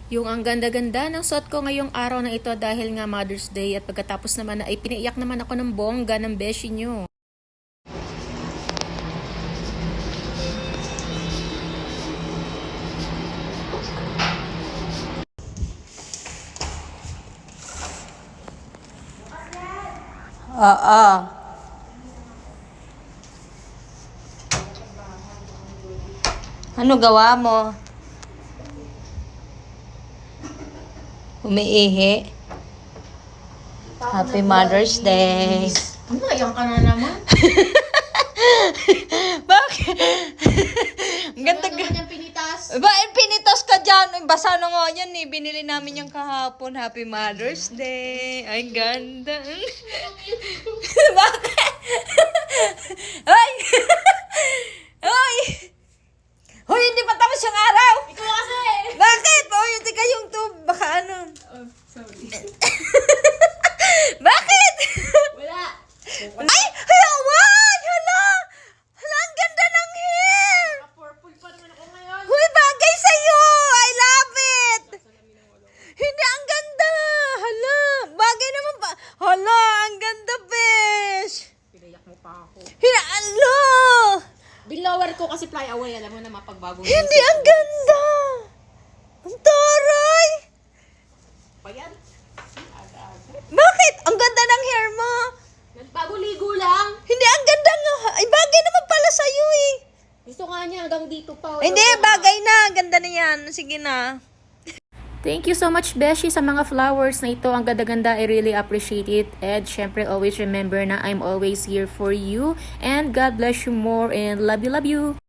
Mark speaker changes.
Speaker 1: Yung ang ganda-ganda ng suot ko ngayong araw na ito dahil nga Mother's Day at pagkatapos naman ay pinaiyak naman ako ng bongga ng beshi nyo.
Speaker 2: Oo. Ano gawa mo? Umiihi. Happy Mother's Day.
Speaker 1: Ano, ayan ka na naman?
Speaker 2: Bakit? Ang ganda
Speaker 1: Ano yung pinitas?
Speaker 2: Ba, pinitas ka dyan. Basa na nga yan eh. Binili namin yung kahapon. Happy Mother's Day. Ay, ganda. Bakit? Ay! Ay! Hoy, hindi pa tapos yung araw!
Speaker 1: Ikaw kasi!
Speaker 2: Bakit? Hoy, hindi kayong to. Baka ano?
Speaker 1: Oh, sorry.
Speaker 2: Bakit?
Speaker 1: Wala!
Speaker 2: Ay! Hayawan! Hala! Hala, ang ganda ng hair!
Speaker 1: Purple pa naman ako ngayon.
Speaker 2: Huy, bagay sa'yo! I love it! Hindi, ang ganda! Hala! Bagay naman pa! Hala, ang ganda, besh!
Speaker 1: Pinayak mo pa ako.
Speaker 2: Hindi, alo!
Speaker 1: Binlower ko kasi fly away. Alam mo na mapagbagong
Speaker 2: Hindi, ang ganda! Ang taray!
Speaker 1: pa yan. Aga-aga.
Speaker 2: Bakit? Ang ganda ng hair mo!
Speaker 1: Nagbago-ligo lang.
Speaker 2: Hindi, ang ganda nga! Ay, bagay naman pala sa'yo eh!
Speaker 1: Gusto nga niya hanggang dito pa.
Speaker 2: Hindi, bagay na! Ganda na yan. Sige na.
Speaker 1: Thank you so much, Beshi, sa mga flowers na ito. Ang ganda-ganda. I really appreciate it. And syempre, always remember na I'm always here for you. And God bless you more and love you, love you.